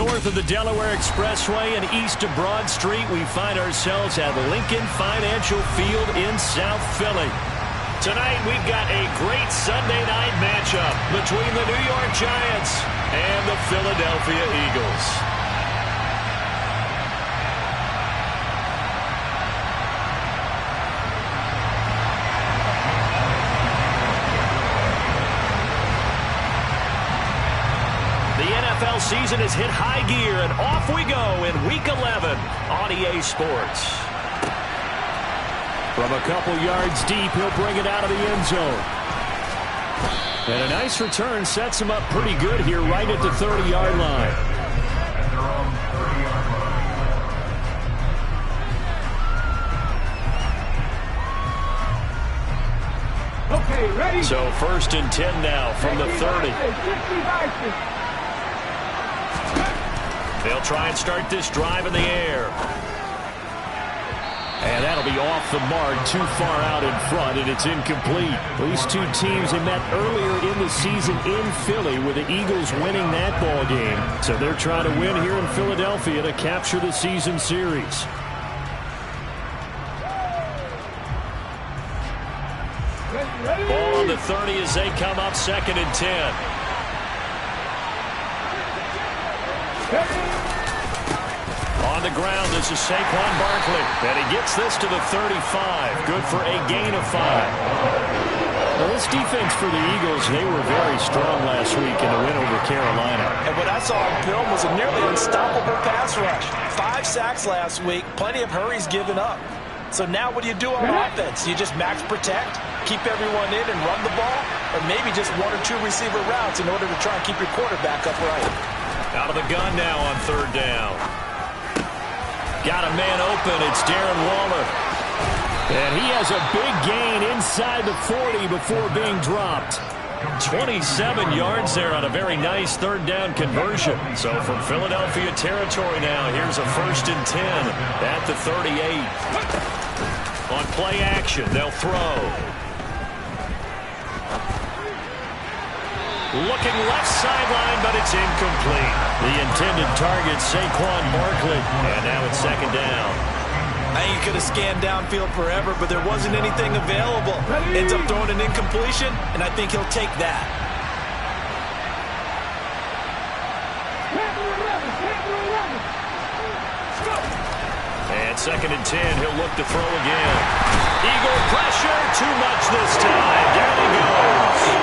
North of the Delaware Expressway and east of Broad Street, we find ourselves at Lincoln Financial Field in South Philly. Tonight, we've got a great Sunday night matchup between the New York Giants and the Philadelphia Eagles. The NFL season has hit high gear, and off we go in Week 11 on EA Sports. From a couple yards deep, he'll bring it out of the end zone. And a nice return sets him up pretty good here right at the 30-yard line. Okay, ready? So 1st and 10 now from the 30. They'll try and start this drive in the air. And that'll be off the mark, too far out in front, and it's incomplete. These two teams, they met earlier in the season in Philly with the Eagles winning that ball game. So they're trying to win here in Philadelphia to capture the season series. Ball on the 30 as they come up 2nd and 10. On the ground, this is Saquon Barkley, and he gets this to the 35. Good for a gain of 5. Well, this defense for the Eagles, they were very strong last week in the win over Carolina. And what I saw on film was a nearly unstoppable pass rush. 5 sacks last week, plenty of hurries given up. So now what do you do on offense? You just max protect, keep everyone in and run the ball, or maybe just 1 or 2 receiver routes in order to try and keep your quarterback upright. Out of the gun now on 3rd down. Got a man open. It's Darren Waller. And he has a big gain inside the 40 before being dropped. 27 yards there on a very nice 3rd down conversion. So from Philadelphia territory now, here's a 1st and 10 at the 38. On play action, they'll throw. Looking left sideline, but it's incomplete. The intended target, Saquon Barkley. And now it's 2nd down. I think he could have scanned downfield forever, but there wasn't anything available. Ends up throwing an incompletion, and I think he'll take that. And 2nd and 10, he'll look to throw again. Eagle pressure, too much this time. Down he goes.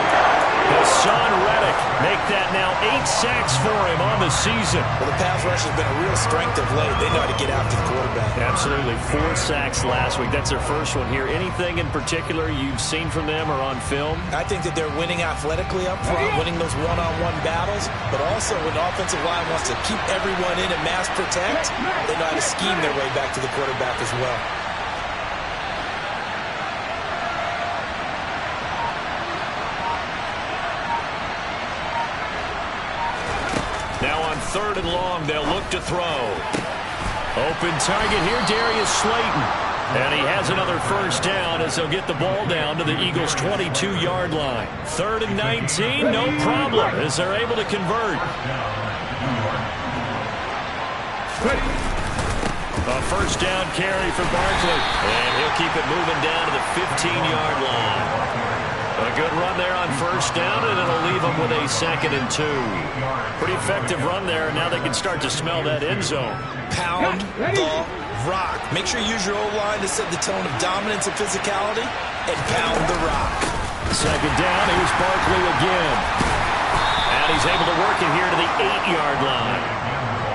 Hassan Reddick make that now 8 sacks for him on the season. Well, the pass rush has been a real strength of late. They know how to get after the quarterback. Absolutely. 4 sacks last week. That's their first one here. Anything in particular you've seen from them or on film? I think that they're winning athletically up front, winning those one-on-one battles, but also when the offensive line wants to keep everyone in and mass protect, they know how to scheme their way back to the quarterback as well. Now on 3rd and long, they'll look to throw. Open target here, Darius Slayton. And he has another 1st down as they'll get the ball down to the Eagles' 22-yard line. 3rd and 19, no problem as they're able to convert. A 1st down carry for Barkley. And he'll keep it moving down to the 15-yard line. A good run there on 1st down, and it'll leave them with a 2nd and 2. Pretty effective run there. Now they can start to smell that end zone. Pound the rock. Make sure you use your O-line to set the tone of dominance and physicality, and pound the rock. 2nd down, here's Barkley again. And he's able to work it here to the 8-yard line.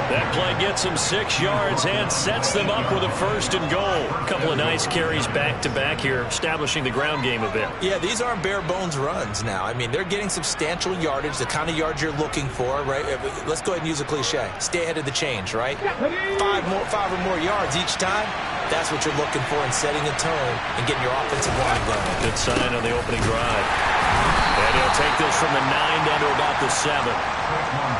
That play gets him 6 yards and sets them up with a 1st and goal. A couple of nice carries back-to-back here, establishing the ground game a bit. Yeah, these aren't bare-bones runs now. I mean, they're getting substantial yardage, the kind of yards you're looking for, right? Let's go ahead and use a cliche. Stay ahead of the change, right? 5 or more yards each time. That's what you're looking for in setting a tone and getting your offensive line going. Good sign on the opening drive. And he'll take this from the 9 down to about the 7.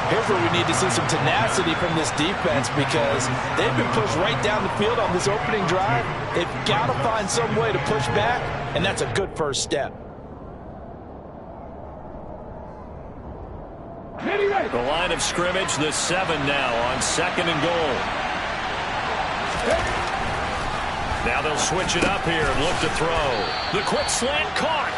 Here's where we need to see some tenacity from this defense because they've been pushed right down the field on this opening drive. They've got to find some way to push back, and that's a good first step. The line of scrimmage, the 7 now on 2nd and goal. Now they'll switch it up here and look to throw. The quick slant caught.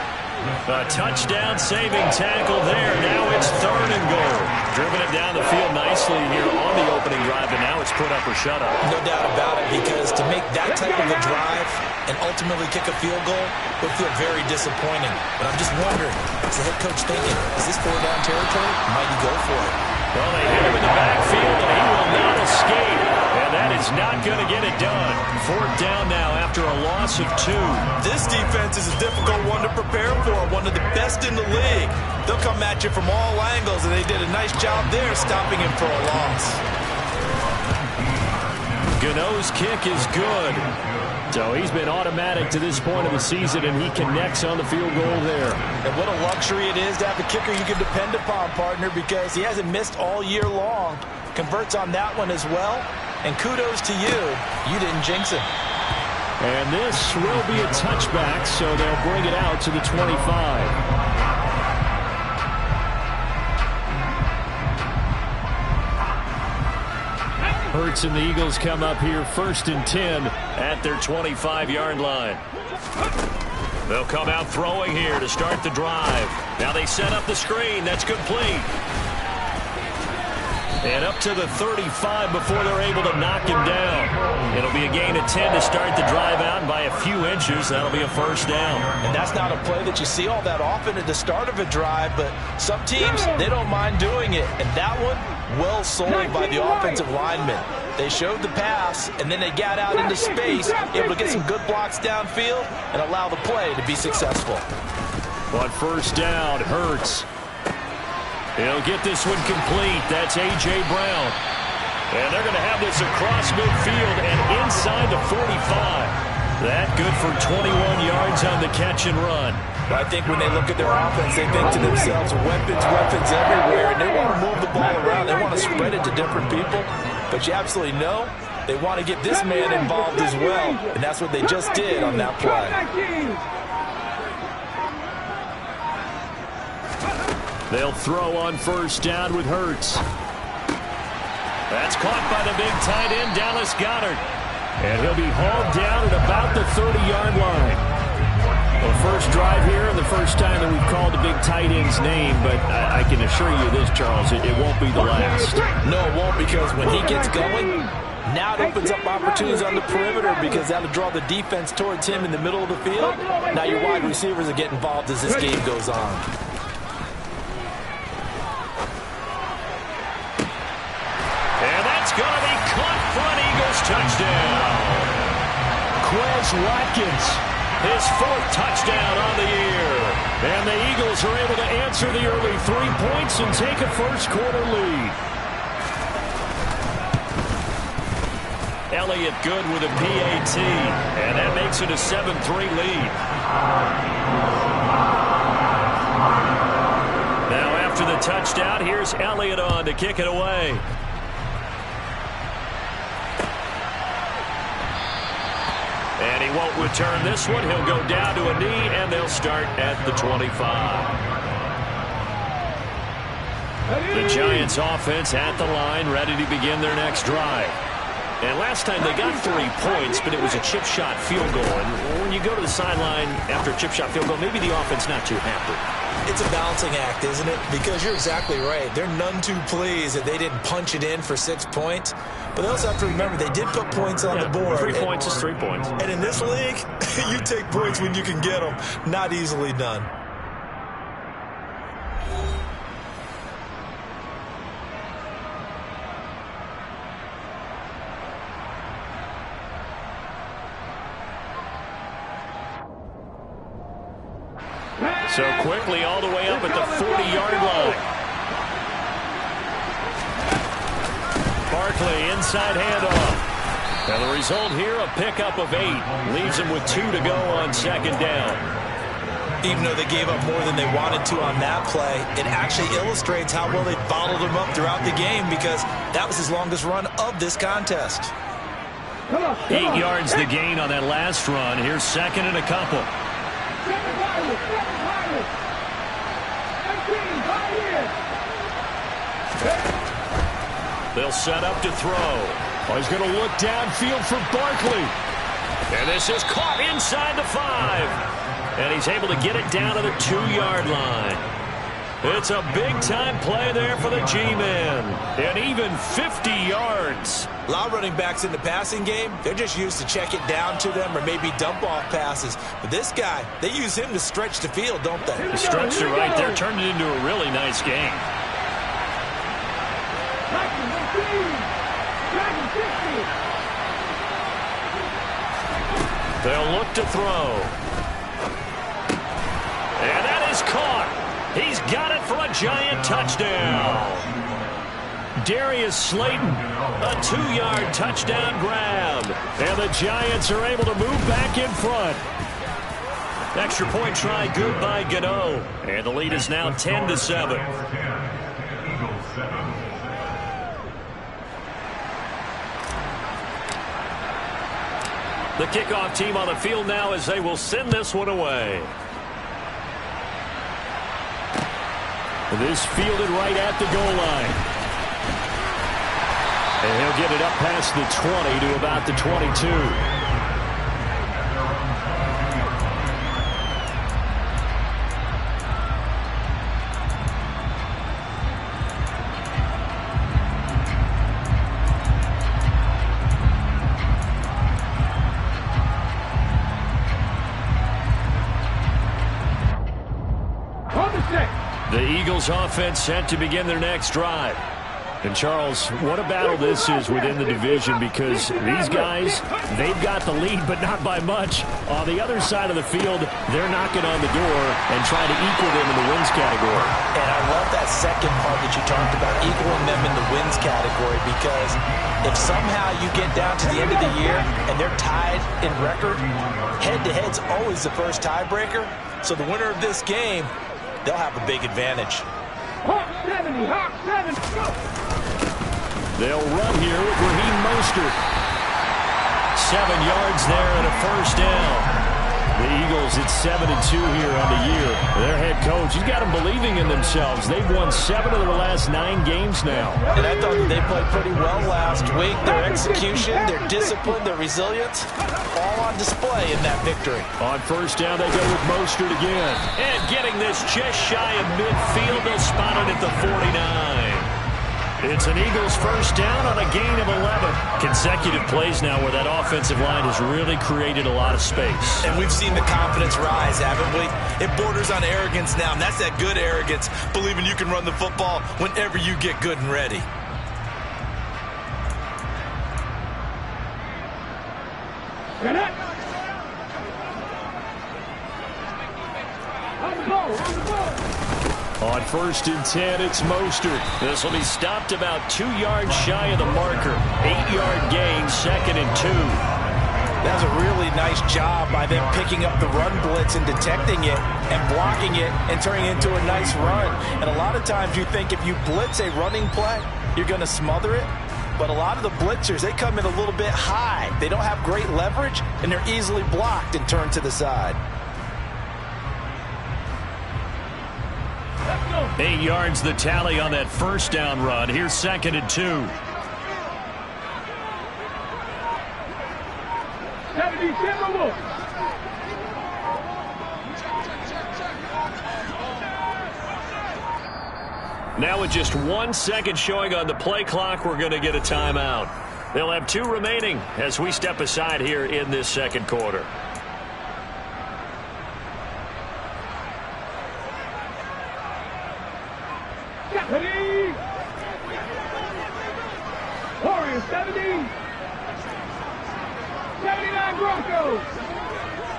A touchdown-saving tackle there. Now it's 3rd and goal. Driven it down the field nicely here on the opening drive, and now it's put up or shut up. No doubt about it, because to make that type of a drive and ultimately kick a field goal would feel very disappointing. But I'm just wondering, is the head coach thinking, is this 4-down territory? Might he go for it? Well, they hit him in the backfield, and he will not escape. And that is not going to get it done. 4th down now after a loss of 2. This defense is a difficult one to prepare for, one of the best in the league. They'll come at you from all angles, and they did a nice job there stopping him for a loss. Gano's kick is good. So he's been automatic to this point of the season, and he connects on the field goal there. And what a luxury it is to have a kicker you can depend upon, partner, because he hasn't missed all year long. Converts on that one as well. And kudos to you. You didn't jinx him. And this will be a touchback, so they'll bring it out to the 25. Hurts and the Eagles come up here 1st and 10 at their 25-yard line. They'll come out throwing here to start the drive. Now they set up the screen. That's complete. And up to the 35 before they're able to knock him down. It'll be a gain of 10 to start the drive out, and by a few inches, that'll be a 1st down. And that's not a play that you see all that often at the start of a drive, but some teams, they don't mind doing it. And that one, well sold by the offensive lineman. They showed the pass, and then they got out into space, able to get some good blocks downfield and allow the play to be successful. On 1st down, Hurts. He'll get this one complete. That's A.J. Brown. And they're going to have this across midfield and inside the 45. That good for 21 yards on the catch and run. I think when they look at their offense, they think to themselves, weapons, weapons everywhere, and they want to move the ball around. They want to spread it to different people. But you absolutely know they want to get this man involved as well, and that's what they just did on that play. They'll throw on 1st down with Hurts. That's caught by the big tight end, Dallas Goedert. And he'll be hauled down at about the 30-yard line. Well, first drive here and the first time that we've called the big tight end's name, but I can assure you this, Charles, it won't be the last. No, it won't, because when he gets going, now it opens up opportunities on the perimeter, because that'll draw the defense towards him in the middle of the field. Now your wide receivers will get involved as this game goes on. Going to be caught for an Eagles touchdown. Quez Watkins, his 4th touchdown on the year. And the Eagles are able to answer the early 3 points and take a first-quarter lead. Elliott good with a PAT, and that makes it a 7-3 lead. Now after the touchdown, here's Elliott on to kick it away. And he won't return this one. He'll go down to a knee, and they'll start at the 25. The Giants offense at the line, ready to begin their next drive. And last time they got 3 points, but it was a chip shot field goal. And when you go to the sideline after a chip shot field goal, maybe the offense not too happy. It's a balancing act, isn't it? Because you're exactly right. They're none too pleased that they didn't punch it in for 6 points. But they also have to remember they did put points on the board. 3 points is 3 points. And in this league, you take points when you can get them. Not easily done. So quickly all the way up at the 40-yard line. Barkley inside handoff. And the result here, a pickup of 8. Leaves him with 2 to go on 2nd down. Even though they gave up more than they wanted to on that play, it actually illustrates how well they bottled him up throughout the game, because that was his longest run of this contest. 8 yards the gain on that last run. Here's 2nd and a couple. They'll set up to throw. Oh, he's going to look downfield for Barkley. And this is caught inside the 5. And he's able to get it down to the 2-yard line. It's a big-time play there for the G-men. And even 50 yards. A lot of running backs in the passing game, they're just used to check it down to them or maybe dump-off passes. But this guy, they use him to stretch the field, don't they? He stretched it right there, turned it into a really nice game. They'll look to throw. And that is caught. He's got it for a giant touchdown. Darius Slayton, a 2-yard touchdown grab. And the Giants are able to move back in front. Extra point try good by Gano. And the lead is now 10-7. The kickoff team on the field now as they will send this one away. This fielded right at the goal line. And he'll get it up past the 20 to about the 22. The Eagles offense set to begin their next drive. And Charles, what a battle this is within the division, because these guys, they've got the lead, but not by much. On the other side of the field, they're knocking on the door and trying to equal them in the wins category. And I love that second part that you talked about, equaling them in the wins category, because if somehow you get down to the end of the year and they're tied in record, head-to-head's always the first tiebreaker. So the winner of this game, they'll have a big advantage. Hawk 70, Hawk 70, go! They'll run here with Raheem Mostert. 7 yards there and a first down. The Eagles at 7-2 here on the year. Their head coach, he's got them believing in themselves. They've won 7 of their last 9 games now. And I thought that they played pretty well last week. Their execution, their discipline, their resilience, all on display in that victory. On first down, they go with Mostert again. And getting this just shy of midfield, they'll spot it at the 49. It's an Eagles first down on a gain of 11. Consecutive plays now where that offensive line has really created a lot of space. And we've seen the confidence rise, haven't we? It borders on arrogance now, and that's that good arrogance, believing you can run the football whenever you get good and ready. On the ball, on the ball. On first and 10, it's Mostert. This will be stopped about 2 yards shy of the marker. 8-yard gain, 2nd and 2. That's a really nice job by them picking up the run blitz and detecting it and blocking it and turning it into a nice run. And a lot of times you think if you blitz a running play, you're going to smother it. But a lot of the blitzers, they come in a little bit high. They don't have great leverage, and they're easily blocked and turned to the side. 8 yards the tally on that first down run. Here's 2nd and 2. 77 more. Now with just 1 second showing on the play clock, we're going to get a timeout. They'll have 2 remaining as we step aside here in this second quarter. Ready? Warriors 70. 79 Broncos.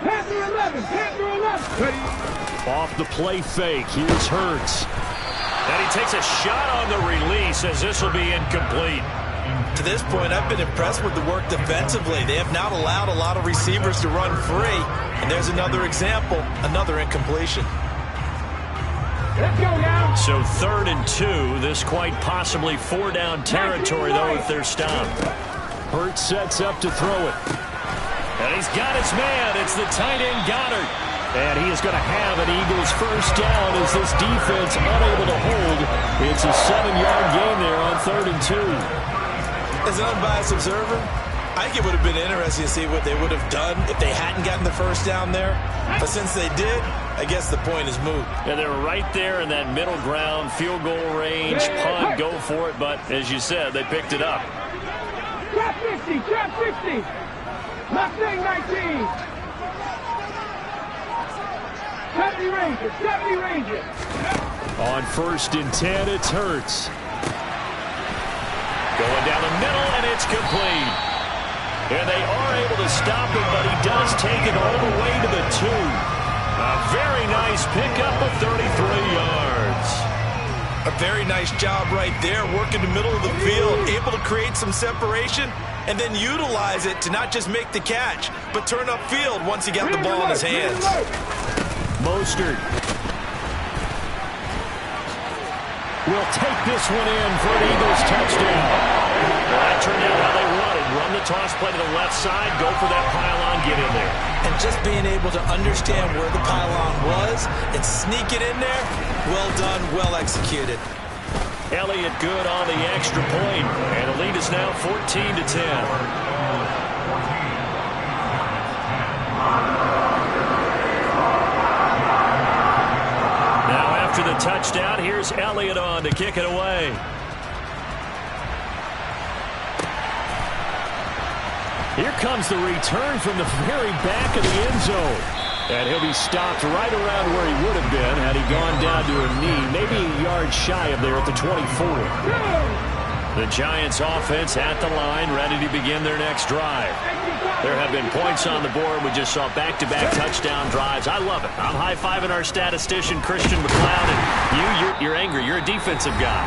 Panther 11. Panther 11. Ready? Off the play fake. Here's Hurts. And he takes a shot on the release as this will be incomplete. To this point, I've been impressed with the work defensively. They have not allowed a lot of receivers to run free. And there's another example, another incompletion. Let's go now. So 3rd and 2. This quite possibly 4-down territory, though, if they're stopped. Hurts sets up to throw it. And he's got his man. It's the tight end Goddard. And he is going to have an Eagles first down as this defense unable to hold. It's a 7-yard gain there on 3rd and 2. As an unbiased observer, I think it would have been interesting to see what they would have done if they hadn't gotten the first down there. But since they did, I guess the point is moot. And they were right there in that middle ground, field goal range, punt, go for it. But as you said, they picked it up. Trap 50, trap 50. Mustang 19. 70 Rangers, 70 Rangers. On 1st and 10, it's Hurts. Going down the middle, and it's complete. And they are able to stop him, but he does take it all the way to the 2. A very nice pickup of 33 yards. A very nice job right there, working the middle of the field, able to create some separation, and then utilize it to not just make the catch, but turn upfield once he got the ball in his hands. Mostert will take this one in for an Eagles touchdown. Well, that turned out how they wanted. Run the toss play to the left side, go for that pylon, get in there. And just being able to understand where the pylon was and sneak it in there, well done, well executed. Elliott good on the extra point, and the lead is now 14-10. After the touchdown, here's Elliott on to kick it away. Here comes the return from the very back of the end zone. And he'll be stopped right around where he would have been had he gone down to a knee, maybe a yard shy of there at the 24. The Giants offense at the line, ready to begin their next drive. There have been points on the board. We just saw back-to-back touchdown drives. I love it. I'm high-fiving our statistician, Christian McLeod, and you're angry. You're a defensive guy.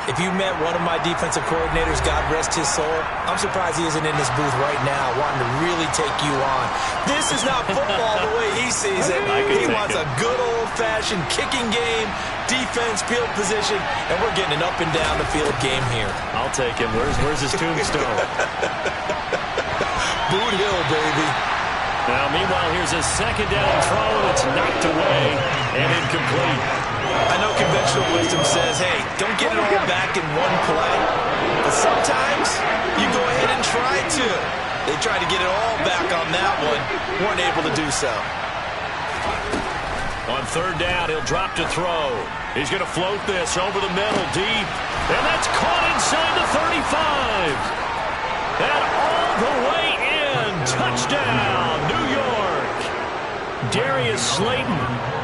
If you met one of my defensive coordinators, God rest his soul, I'm surprised he isn't in this booth right now wanting to really take you on. This is not football the way he sees it. He wants a good old-fashioned kicking game, defense, field position, and we're getting an up-and-down-the-field game here. I'll take him. Where's his tombstone? Boot Hill, baby. Now, meanwhile, here's a second down throw that's knocked away and incomplete. I know conventional wisdom says, hey, don't get it all back in one play. But sometimes you go ahead and try to. They tried to get it all back on that one. Weren't able to do so. On 3rd down, he'll drop to throw. He's going to float this over the middle deep. And that's caught inside the 35. And all the way in. Touchdown, New York. Darius Slayton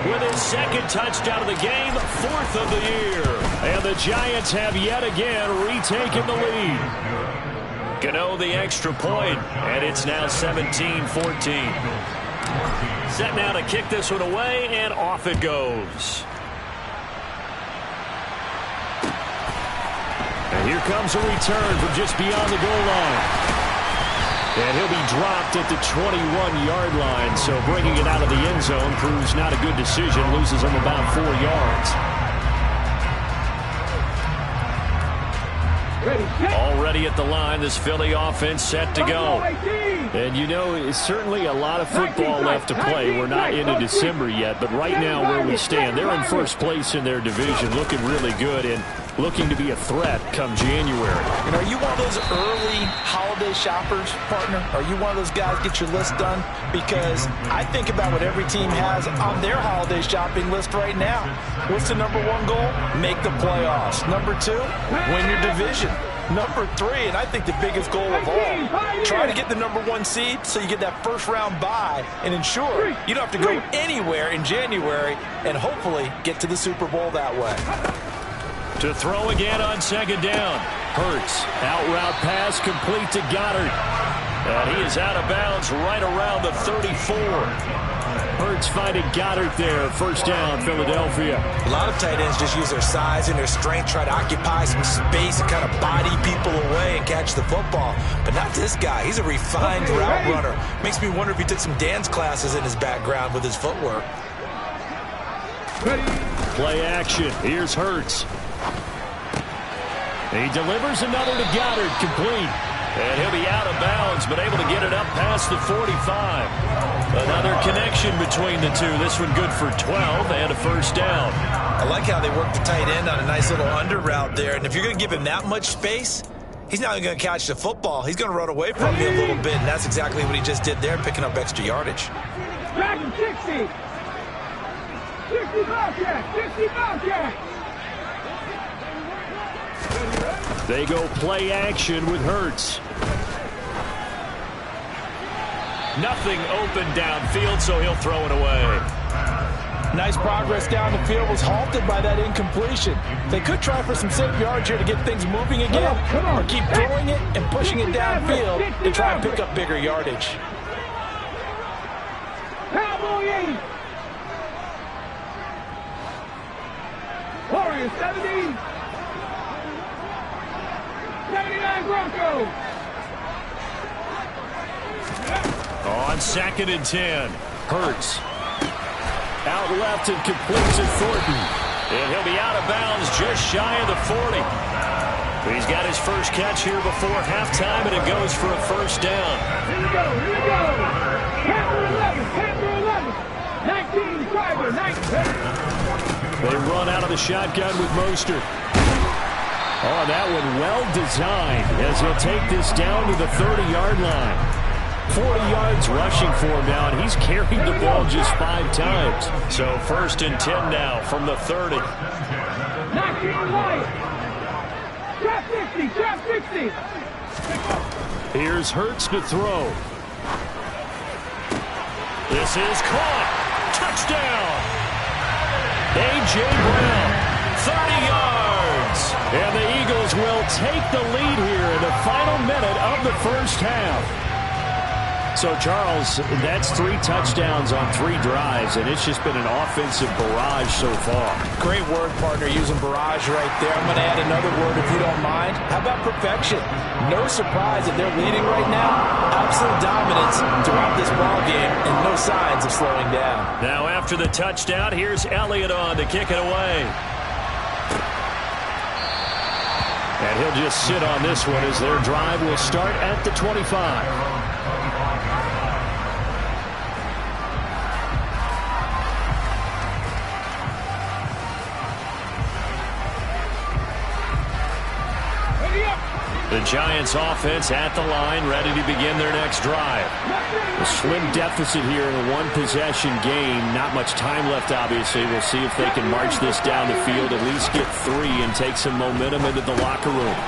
with his 2nd touchdown of the game, 4th of the year. And the Giants have yet again retaken the lead. Gano the extra point, and it's now 17-14. Set now to kick this one away, and off it goes. And here comes a return from just beyond the goal line. And he'll be dropped at the 21-yard line, so bringing it out of the end zone proves not a good decision, loses him about 4 yards. Already at the line, this Philly offense set to go. And you know, it's certainly a lot of football left to play. We're not into December yet, but right now where we stand, they're in first place in their division, looking really good and looking to be a threat come January. And are you one of those early holiday shoppers, partner? Are you one of those guys get your list done? Because I think about what every team has on their holiday shopping list right now. What's the number 1 goal? Make the playoffs. Number 2, win your division. Number 3, and I think the biggest goal of all, try to get the number 1 seed so you get that first-round bye and ensure you don't have to go anywhere in January and hopefully get to the Super Bowl that way. To throw again on 2nd down. Hurts. Out route pass complete to Goddard. And he is out of bounds right around the 34. Hurts finding Goddard there. 1st down, Philadelphia. A lot of tight ends just use their size and their strength, try to occupy some space and kind of body people away and catch the football. But not this guy. He's a refined route runner. Makes me wonder if he took some dance classes in his background with his footwork. Play action. Here's Hurts. He delivers another to Goddard, complete. And he'll be out of bounds, but able to get it up past the 45. Another connection between the two. This one good for 12 and a 1st down. I like how they work the tight end on a nice little under route there. And if you're going to give him that much space, he's not even going to catch the football. He's going to run away from me a little bit, and that's exactly what he just did there, picking up extra yardage. Back to 60. 60 Bobcat. 60 Bobcat. They go play action with Hurts. Nothing open downfield, so he'll throw it away. Nice progress down the field, was halted by that incompletion. They could try for some safe yards here to get things moving again, or keep throwing it and pushing it downfield to try and pick up bigger yardage. Cowboy 80. Warriors 70. 79 Broncos. On 2nd and 10, Hurts. Out left and completes it Thornton. And he'll be out of bounds just shy of the 40. He's got his first catch here before halftime, and it goes for a first down. Here we go, here we go. Panther 11, 19, driver, 19. They run out of the shotgun with Mostert. Oh, that one well designed as he'll take this down to the 30-yard line. 40 yards rushing for him now, and he's carried the ball just 5 times. So 1st and 10 now from the 30. 19 right. Trap 60, trap 60. Here's Hurts to throw. This is caught. Touchdown. A.J. Brown, 30 yards. And the Eagles will take the lead here in the final minute of the first half. So, Charles, that's 3 touchdowns on 3 drives, and it's just been an offensive barrage so far. Great word, partner, using barrage right there. I'm going to add another word if you don't mind. How about perfection? No surprise that they're leading right now. Absolute dominance throughout this ball game, and no signs of slowing down. Now, after the touchdown, here's Elliott on to kick it away. And he'll just sit on this one as their drive will start at the 25. The Giants offense at the line, ready to begin their next drive. A slim deficit here in a one-possession game. Not much time left, obviously. We'll see if they can march this down the field, at least get 3 and take some momentum into the locker room.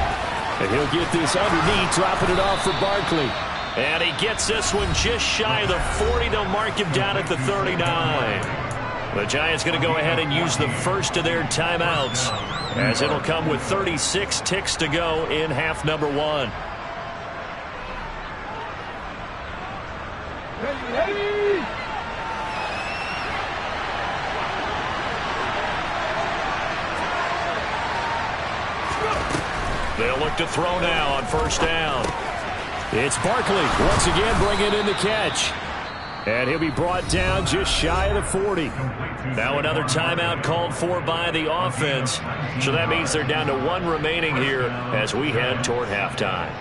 And he'll get this underneath, dropping it off for Barkley. And he gets this one just shy of the 40. They'll mark him down at the 39. The Giants going to go ahead and use the first of their timeouts, as it'll come with 36 ticks to go in half number 1. Ready. They'll look to throw now on first down. It's Barkley once again bringing in the catch. And he'll be brought down just shy of the 40. Now another timeout called for by the offense. So that means they're down to 1 remaining here as we head toward halftime.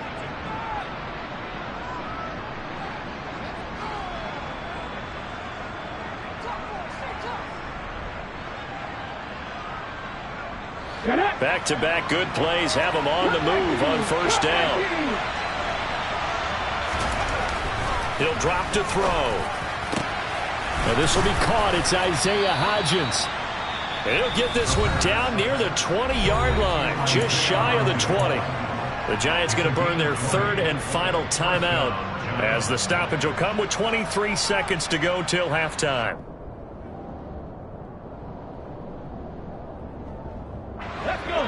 Back-to-back good plays have them on the move on first down. He'll drop to throw. Now this will be caught. It's Isaiah Hodgins. He'll get this one down near the 20-yard line, just shy of the 20. The Giants going to burn their 3rd and final timeout as the stoppage will come with 23 seconds to go till halftime. Let's go.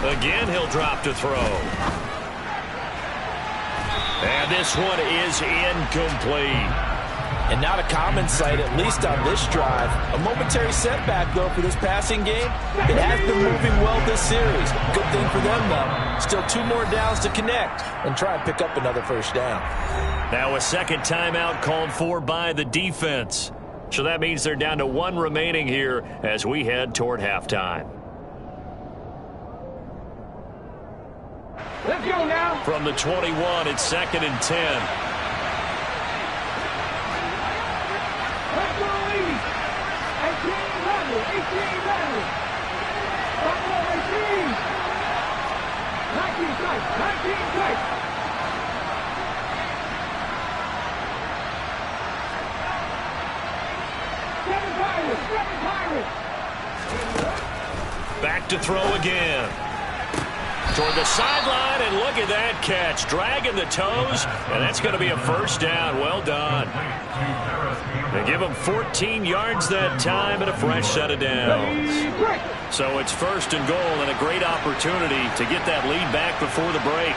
Again, he'll drop to throw. And this one is incomplete. And not a common sight, at least on this drive. A momentary setback, though, for this passing game. It has been moving well this series. Good thing for them, though. Still 2 more downs to connect and try and pick up another first down. Now a second timeout called for by the defense. So that means they're down to 1 remaining here as we head toward halftime. Let's go now. From the 21, it's 2nd and 10. Let's go, ladies. 19 strikes. Seven Pirates. Back to throw again. Toward the sideline, and look at that catch. Dragging the toes, and that's going to be a first down. Well done. They give him 14 yards that time and a fresh set of downs. So it's first and goal and a great opportunity to get that lead back before the break.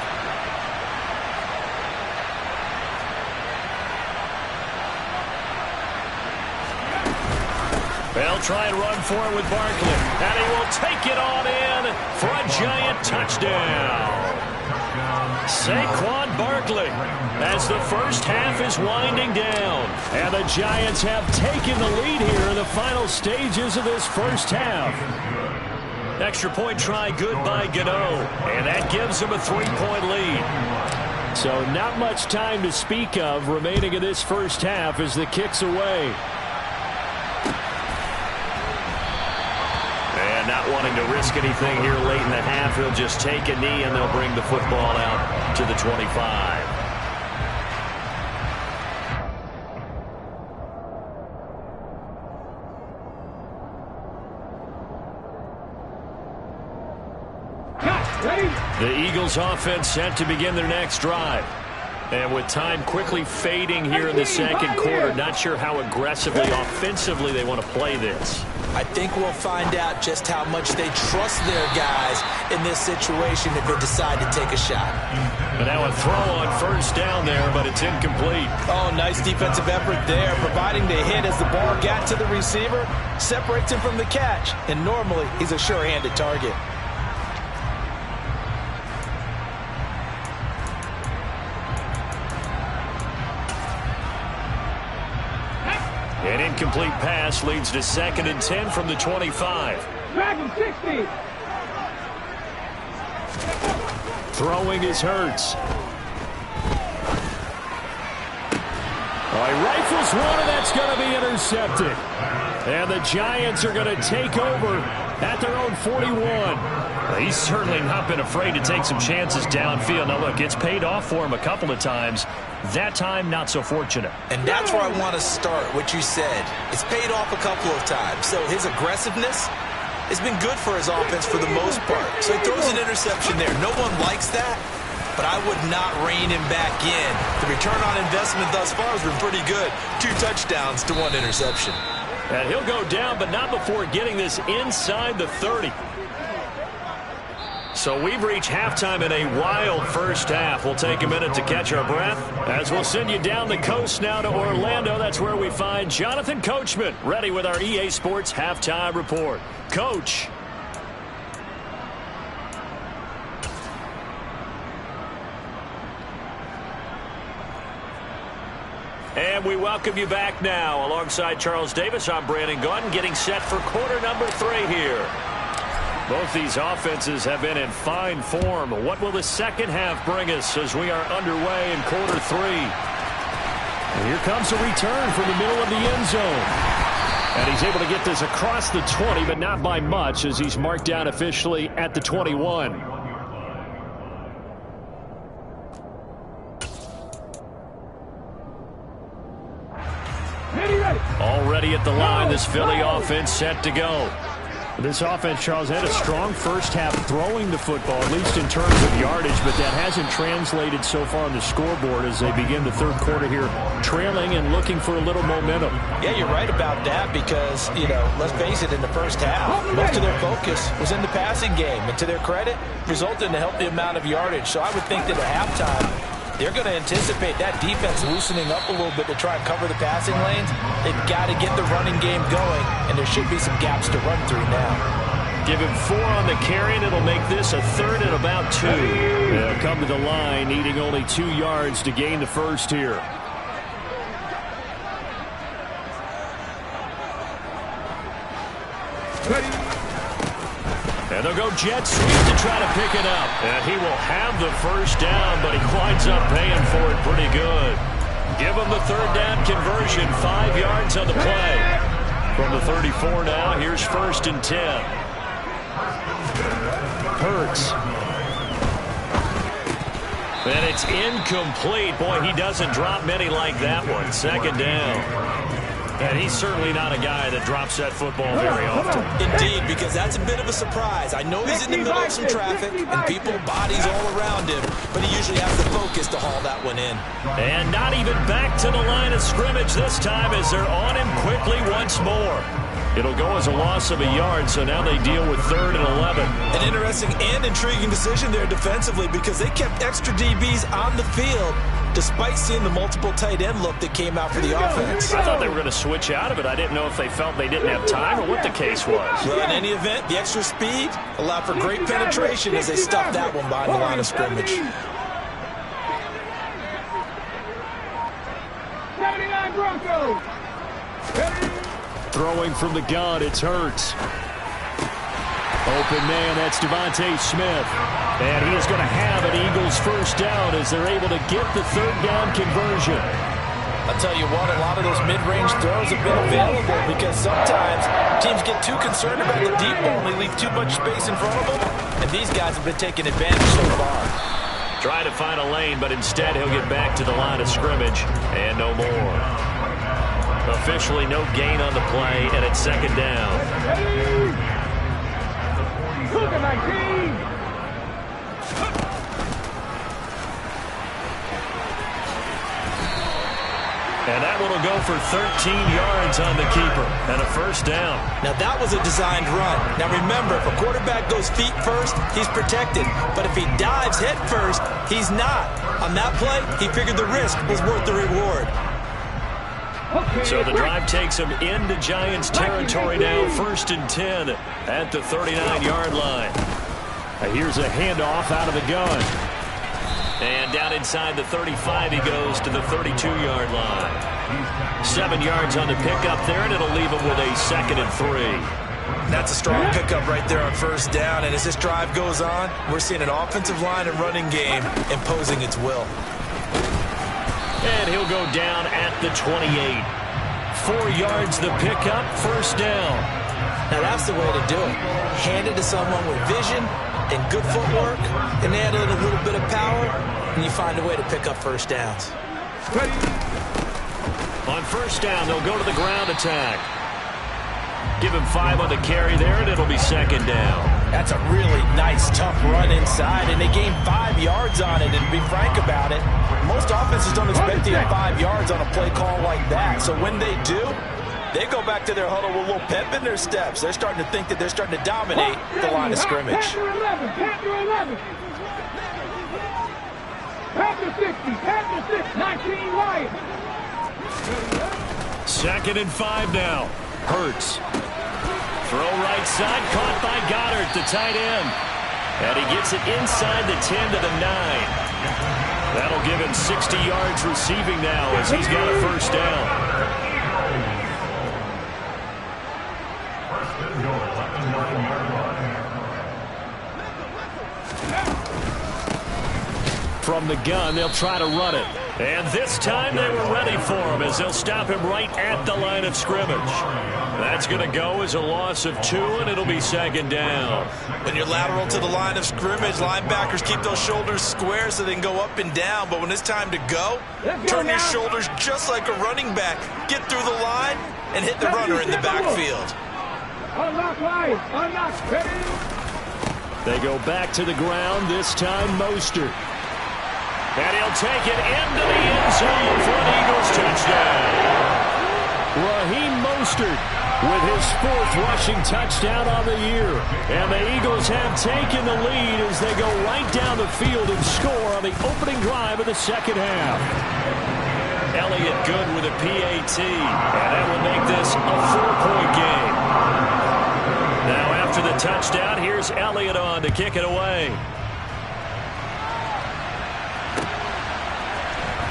They'll try and run for it with Barkley. And he will take it on in for a giant touchdown. Saquon Barkley as the first half is winding down. And the Giants have taken the lead here in the final stages of this first half. Extra point try good by Gano. And that gives them a 3-point lead. So not much time to speak of remaining in this first half as the kick's away. Not wanting to risk anything here late in the half, he'll just take a knee and they'll bring the football out to the 25. The Eagles offense set to begin their next drive. And with time quickly fading here in the second quarter, not sure how aggressively, offensively they want to play this. I think we'll find out just how much they trust their guys in this situation if they decide to take a shot. But now a throw on first down there, but it's incomplete. Oh, nice defensive effort there, providing the hit as the ball got to the receiver, separates him from the catch, and normally he's a sure-handed target. An incomplete pass leads to 2nd and 10 from the 25. Dragon 60. Throwing is Hurts. He rifles one, and that's going to be intercepted. And the Giants are going to take over at their own 41. He's certainly not been afraid to take some chances downfield. Now, look, it's paid off for him a couple of times. That time, not so fortunate. And that's where I want to start, what you said. It's paid off a couple of times. So his aggressiveness has been good for his offense for the most part. So he throws an interception there. No one likes that, but I would not rein him back in. The return on investment thus far has been pretty good. 2 touchdowns to 1 interception. And he'll go down, but not before getting this inside the 30. So we've reached halftime in a wild first half. We'll take a minute to catch our breath as we'll send you down the coast now to Orlando. That's where we find Jonathan Coachman ready with our EA Sports Halftime Report. Coach. And we welcome you back now. Alongside Charles Davis, I'm Brandon Gunn, getting set for quarter number 3 here. Both these offenses have been in fine form. What will the second half bring us as we are underway in quarter 3? And here comes a return from the middle of the end zone. And he's able to get this across the 20, but not by much as he's marked down officially at the 21. Already at the line, this Philly offense set to go. This offense, Charles, had a strong first half throwing the football, at least in terms of yardage, but that hasn't translated so far on the scoreboard as they begin the third quarter here, trailing and looking for a little momentum. Yeah, you're right about that because, let's face it, in the first half, most of their focus was in the passing game, and to their credit, resulted in a healthy amount of yardage. So I would think that at halftime, they're going to anticipate that defense loosening up a little bit to try and cover the passing lanes. They've got to get the running game going, and there should be some gaps to run through now. Give him 4 on the carry, and it'll make this a 3rd and about 2. They'll come to the line, needing only 2 yards to gain the first here. And they'll go jet sweep to try to pick it up. And he will have the first down, but he winds up paying for it pretty good. Give him the 3rd down conversion, 5 yards on the play. From the 34 now, here's 1st and 10. Hurts. And it's incomplete. Boy, he doesn't drop many like that one. Second down. And he's certainly not a guy that drops that football very often. Indeed, because that's a bit of a surprise. I know he's in the middle of some traffic and people, bodies all around him, but he usually has the focus to haul that one in. And not even back to the line of scrimmage this time as they're on him quickly once more. It'll go as a loss of a yard, so now they deal with 3rd and 11. An interesting and intriguing decision there defensively because they kept extra DBs on the field despite seeing the multiple tight end look that came out for the offense. I thought they were going to switch out of it. I didn't know if they felt they didn't have time or what the case was. Well, in any event, the extra speed allowed for great penetration as they stuffed that one behind the line of scrimmage. 79 Broncos. Throwing from the gun, it's Hurts. Open man, that's Devontae Smith. And he is going to have an Eagles first down as they're able to get the 3rd down conversion. I'll tell you what, a lot of those mid-range throws have been available because sometimes teams get too concerned about the deep ball and they leave too much space in front of them. And these guys have been taking advantage so far. Try to find a lane, but instead he'll get back to the line of scrimmage. And no more. Officially no gain on the play, and it's 2nd down. Cougar 19. And that one will go for 13 yards on the keeper and a first down. Now that was a designed run. Now remember, if a quarterback goes feet first, he's protected. But if he dives head first, he's not. On that play, he figured the risk was worth the reward. So the drive takes him into Giants territory now, 1st and 10 at the 39-yard line. Here's a handoff out of the gun. And down inside the 35 he goes to the 32-yard line. 7 yards on the pickup there, and it'll leave him with a 2nd and 3. That's a strong pickup right there on first down. And as this drive goes on, we're seeing an offensive line and running game imposing its will. And he'll go down at the 28. 4 yards the pickup, first down. Now that's the way to do it. Hand it to someone with vision and good footwork, and add in a little bit of power, and you find a way to pick up first downs. On first down, they'll go to the ground attack. Give him 5 on the carry there, and it'll be 2nd down. That's a really nice, tough run inside, and they gained 5 yards on it. And to be frank about it, most offenses don't expect to get 5 yards on a play call like that. So when they do, they go back to their huddle with a little pep in their steps. They're starting to think that they're starting to dominate the line of scrimmage. Panther 11. Panther 60. Panther 6. 19 Lions. 2nd and 5 now. Hurts. Throw right side, caught by Goddard, the tight end. And he gets it inside the 10 to the 9. That'll give him 60 yards receiving now as he's got a first down. From the gun, they'll try to run it. And this time they were ready for him as they'll stop him right at the line of scrimmage. That's going to go as a loss of 2, and it'll be 2nd down. When you're lateral to the line of scrimmage, linebackers keep those shoulders square so they can go up and down. But when it's time to go, turn your shoulders just like a running back. Get through the line and hit the runner in the backfield. Unlock line. Unlock. Ready. They go back to the ground, this time Mostert. And he'll take it into the end zone for an Eagles touchdown. Raheem Mostert with his 4th rushing touchdown on the year. And the Eagles have taken the lead as they go right down the field and score on the opening drive of the 2nd half. Elliott good with a PAT. And that will make this a 4-point game. Now after the touchdown, here's Elliott on to kick it away.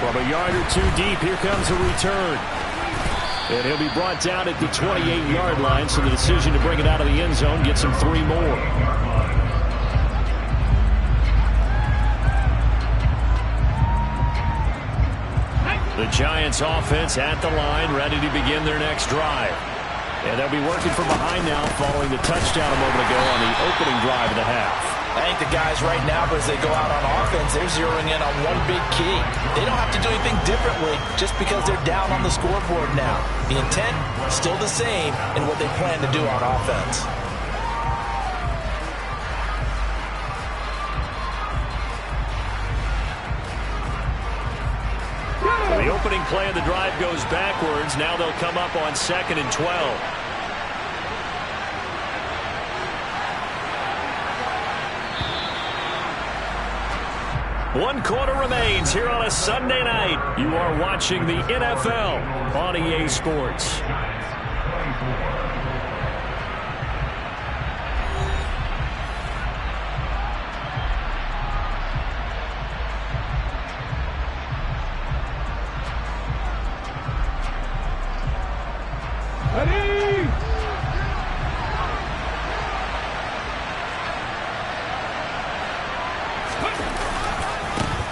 From a yard or 2 deep, here comes a return. And he'll be brought down at the 28-yard line, so the decision to bring it out of the end zone gets him 3 more. The Giants offense at the line, ready to begin their next drive. And they'll be working from behind now following the touchdown a moment ago on the opening drive of the half. I think the guys right now, as they go out on offense, they're zeroing in on one big key. They don't have to do anything differently just because they're down on the scoreboard now. The intent, still the same in what they plan to do on offense. The opening play of the drive goes backwards. Now they'll come up on 2nd and 12. One quarter remains here on a Sunday night. You are watching the NFL on EA Sports.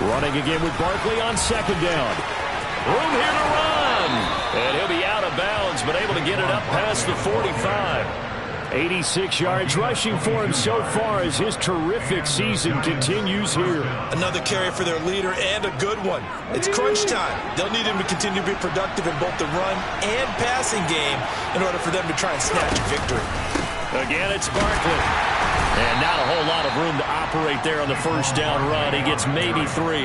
Running again with Barkley on 2nd down. Room here to run. And he'll be out of bounds, but able to get it up past the 45. 86 yards rushing for him so far as his terrific season continues here. Another carry for their leader and a good one. It's crunch time. They'll need him to continue to be productive in both the run and passing game in order for them to try and snatch a victory. Again, it's Barkley. And not a whole lot of room to operate there on the first down run. He gets maybe 3.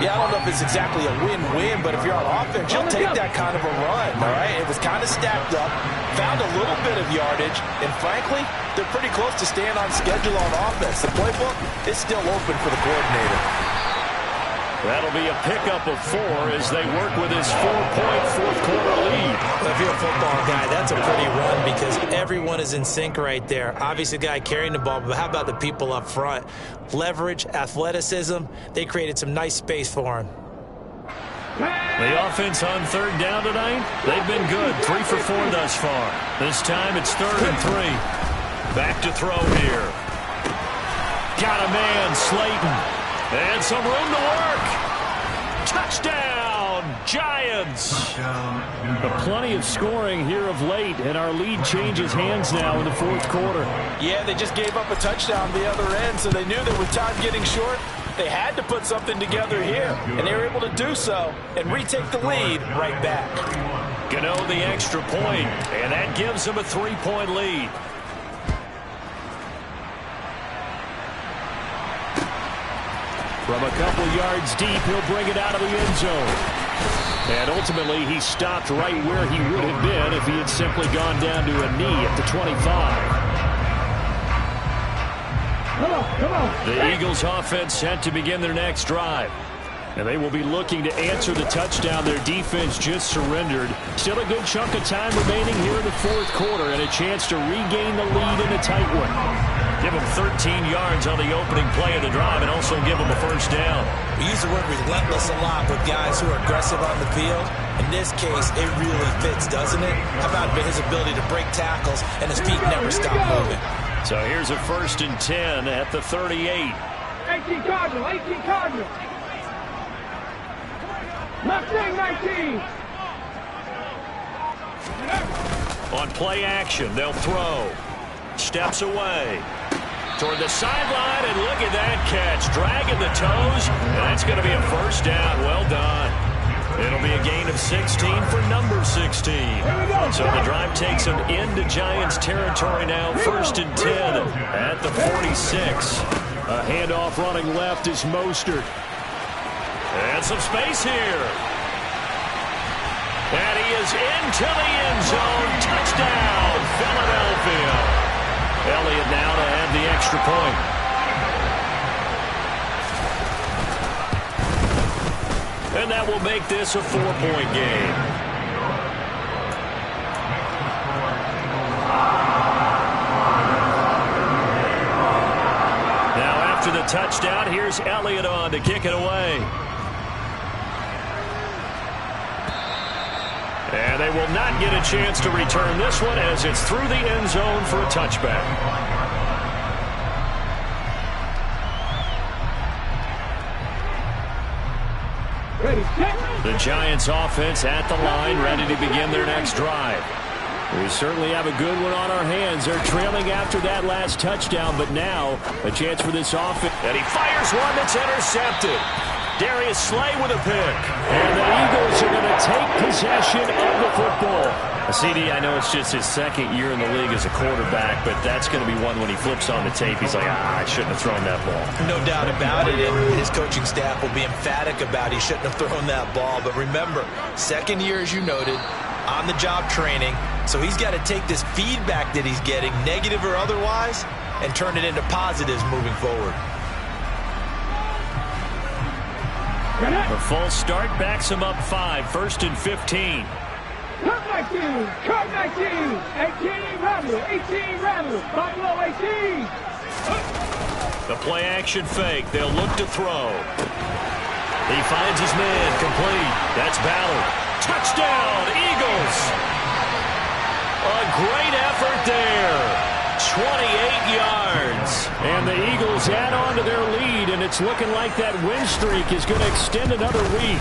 Yeah, I don't know if it's exactly a win-win, but if you're on offense, you'll take that kind of a run, all right? It was kind of stacked up, found a little bit of yardage, and frankly, they're pretty close to staying on schedule on offense. The playbook is still open for the coordinator. That'll be a pickup of 4 as they work with his 4-point fourth-quarter lead. If you're a football guy, that's a pretty run because everyone is in sync right there. Obviously, the guy carrying the ball, but how about the people up front? Leverage, athleticism, they created some nice space for him. The offense on 3rd down tonight, they've been good. 3 for 4 thus far. This time it's 3rd and 3. Back to throw here. Got a man, Slayton. And some room to work. Touchdown, Giants. Plenty of scoring here of late, and our lead changes hands now in the 4th quarter. Yeah, they just gave up a touchdown the other end, so they knew that with time getting short, they had to put something together here, and they were able to do so and retake the lead right back. Gano the extra point, and that gives them a 3-point lead. From a couple yards deep, he'll bring it out of the end zone. And ultimately, he stopped right where he would have been if he had simply gone down to a knee at the 25. Come on. The Eagles offense set to begin their next drive. And they will be looking to answer the touchdown their defense just surrendered. Still a good chunk of time remaining here in the 4th quarter and a chance to regain the lead in a tight one. Give them 13 yards on the opening play of the drive and also give them a first down. We use the word relentless a lot with guys who are aggressive on the field. In this case, it really fits, doesn't it? How about his ability to break tackles and his feet never stop moving? So here's a 1st and 10 at the 38. 18 Cardinals. Mustang 19. On play action, they'll throw. Steps away. Toward the sideline, and look at that catch. Dragging the toes, and that's going to be a first down. Well done. It'll be a gain of 16 for number 16. So the drive takes them into Giants territory now. 1st and 10 at the 46. A handoff running left is Mostert. And some space here. And he is into the end zone. Touchdown, Philadelphia. Elliott now to add the extra point. And that will make this a 4-point game. Now after the touchdown, here's Elliott on to kick it away. And they will not get a chance to return this one as it's through the end zone for a touchback. Ready, set. The Giants offense at the line, ready to begin their next drive. We certainly have a good one on our hands. They're trailing after that last touchdown, but now a chance for this offense. And he fires one that's intercepted. Darius Slay with a pick. And the Eagles are going to take possession of the football. CD, I know it's just his second year in the league as a quarterback, but that's going to be one when he flips on the tape. He's like, I shouldn't have thrown that ball. No doubt about it, and his coaching staff will be emphatic about he shouldn't have thrown that ball. But remember, second year, as you noted, on-the-job training, so he's got to take this feedback that he's getting, negative or otherwise, and turn it into positives moving forward. The false start backs him up 5, 1st and 15. Come 19, come 19, 18 Rebel, 18 Rebel, Buffalo 18. The play action fake, they'll look to throw. He finds his man, complete. That's Ballard. Touchdown, Eagles! A great effort there. 28 yards. And the Eagles add on to their lead, and it's looking like that win streak is going to extend another week.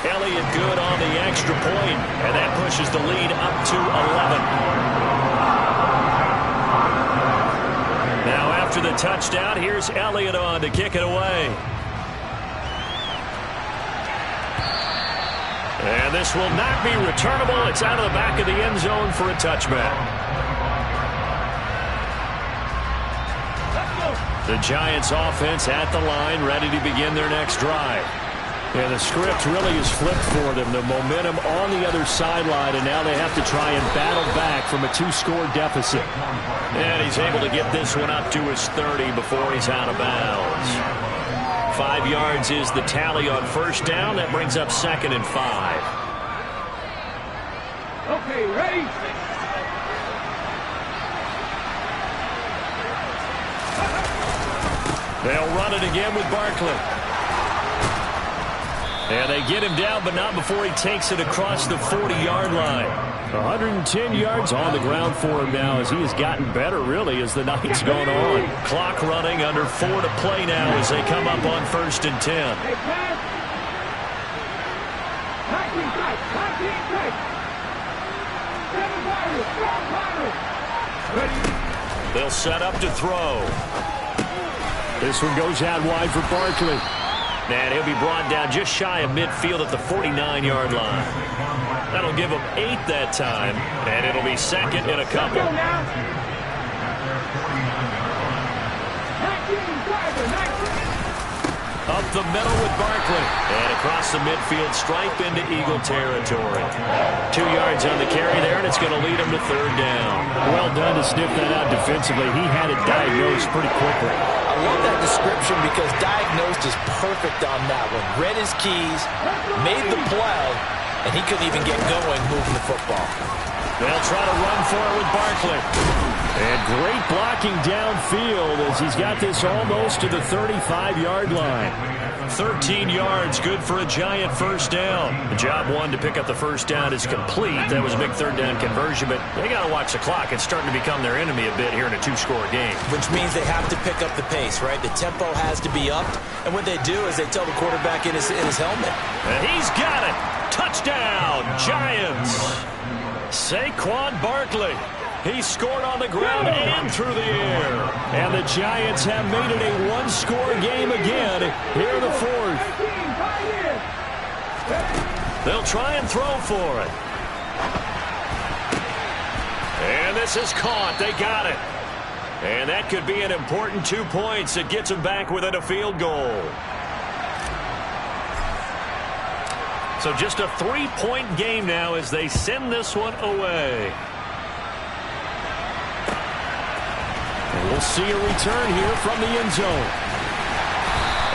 Elliott good on the extra point, and that pushes the lead up to 11. Now after the touchdown, here's Elliott on to kick it away. And this will not be returnable. It's out of the back of the end zone for a touchback. The Giants offense at the line, ready to begin their next drive. And the script really is flipped for them. The momentum on the other sideline, and now they have to try and battle back from a 2-score deficit. And he's able to get this one up to his 30 before he's out of bounds. 5 yards is the tally on first down. That brings up 2nd and 5. Okay, ready? They'll run it again with Barkley. And they get him down, but not before he takes it across the 40-yard line. 110 yards on the ground for him now as he has gotten better, really, as the night's gone on. Clock running, under 4 to play now as they come up on 1st and 10. They'll set up to throw. This one goes out wide for Barkley. And he'll be brought down just shy of midfield at the 49-yard line. That'll give him 8 that time, and it'll be 2nd and a couple. Up the middle with Barkley. And across the midfield stripe into Eagle territory. 2 yards on the carry there, and it's going to lead him to 3rd down. Well done to sniff that out defensively. He had it diagnosed pretty quickly. I love that description because diagnosed is perfect on that one. Read his keys, made the play, and he couldn't even get going moving the football. They'll try to run for it with Barkley. And great blocking downfield as he's got this almost to the 35-yard line. 13 yards, good for a Giant first down. The job one to pick up the first down is complete. That was a big 3rd down conversion, but they got to watch the clock. It's starting to become their enemy a bit here in a 2-score game. Which means they have to pick up the pace, right? The tempo has to be upped, and what they do is they tell the quarterback in his helmet. And he's got it. Touchdown, Giants. Saquon Barkley. He scored on the ground and through the air. And the Giants have made it a 1-score game again here in the 4th. They'll try and throw for it. And this is caught. They got it. And that could be an important 2 points. It gets them back within a field goal. So just a 3-point game now as they send this one away. And we'll see a return here from the end zone.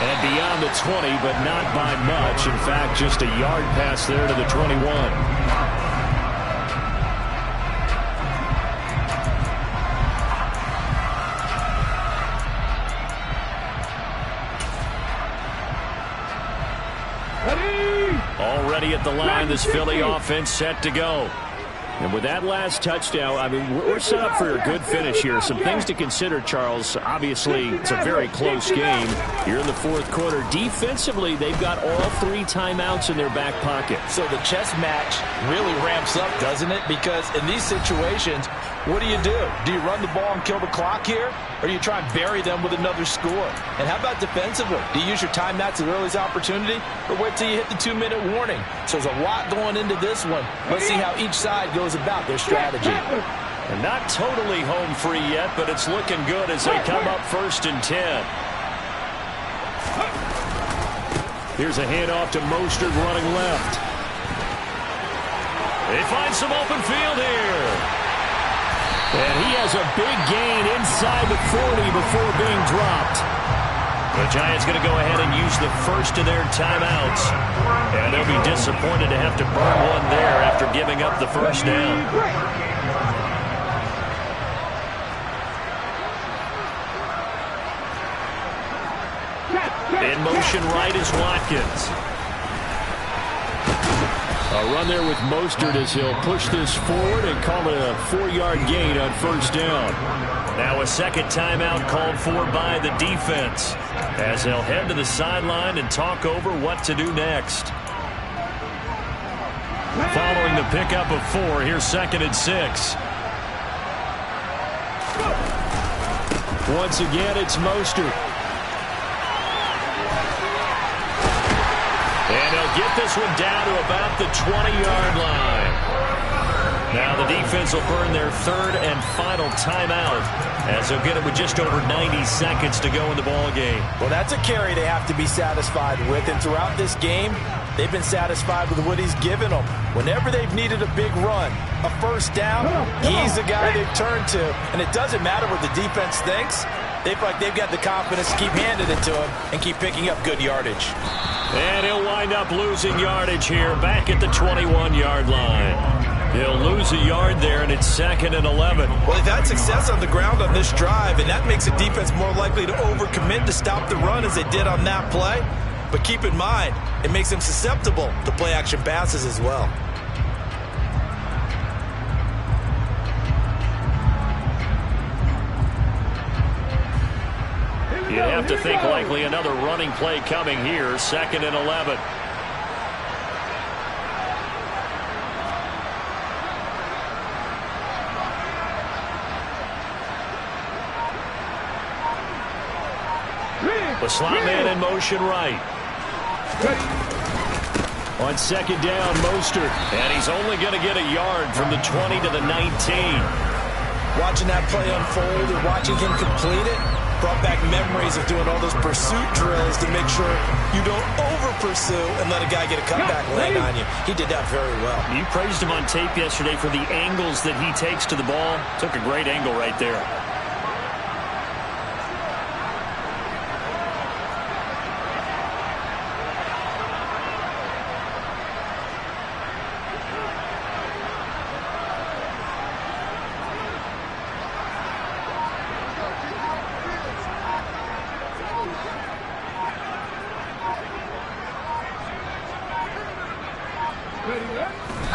And beyond the 20, but not by much. In fact, just a yard pass there to the 21. Ready? Already at the line, this Philly offense set to go. And with that last touchdown, I mean, we're set up for a good finish here. Some things to consider, Charles. Obviously, it's a very close game. You're in the fourth quarter. Defensively, they've got all 3 timeouts in their back pocket. So the chess match really ramps up, doesn't it? Because in these situations, what do? Do you run the ball and kill the clock here? Or do you try and bury them with another score? And how about defensively? Do you use your timeouts at earliest opportunity? Or wait till you hit the 2-minute warning? So there's a lot going into this one. Let's see how each side goes about their strategy. And not totally home free yet, but it's looking good as they come up 1st and 10. Here's a handoff to Mostert running left. They find some open field here. And he has a big gain inside the 40 before being dropped. The Giants going to go ahead and use the first of their timeouts. And they'll be disappointed to have to burn one there after giving up the first down. In motion right is Watkins. A run there with Mostert as he'll push this forward and call it a 4-yard gain on 1st down. Now a second timeout called for by the defense as they'll head to the sideline and talk over what to do next. Following the pickup of 4, here's 2nd and 6. Once again, it's Mostert. And he'll get this one down to about the 20-yard line. Now the defense will burn their 3rd and final timeout as they'll get it with just over 90 seconds to go in the ball game. Well, that's a carry they have to be satisfied with. And throughout this game, they've been satisfied with what he's given them. Whenever they've needed a big run, a 1st down, he's the guy they've turned to. And it doesn't matter what the defense thinks. They feel like they've got the confidence to keep handing it to him and keep picking up good yardage. And he'll wind up losing yardage here back at the 21-yard line. He'll lose a yard there, and it's 2nd and 11. Well, they've had success on the ground on this drive, and that makes a defense more likely to overcommit to stop the run as they did on that play. But keep in mind, it makes them susceptible to play-action passes as well. You'd have to think likely another running play coming here, 2nd and 11. The slot man in motion right. On 2nd down, Mostert. And he's only going to get a yard from the 20 to the 19. Watching that play unfold and watching him complete it brought back memories of doing all those pursuit drills to make sure you don't over-pursue and let a guy get a cutback land on you. He did that very well. You praised him on tape yesterday for the angles that he takes to the ball. Took a great angle right there.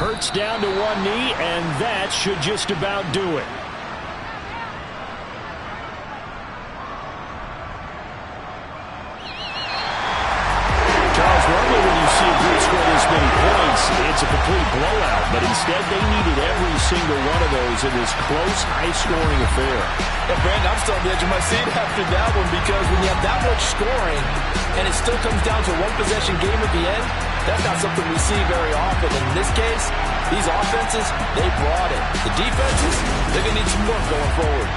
Hurts down to one knee, and that should just about do it. Charles, normally when you see a group score this many points, it's a complete blowout, but instead they needed every single one of those in this close, high-scoring affair. Yeah, Brandon, I'm still on the edge of my seat after that one because when you have that much scoring and it still comes down to a one-possession game at the end, that's not something we see very often. In this case, these offenses, they brought it. The defenses, they're going to need some work going forward.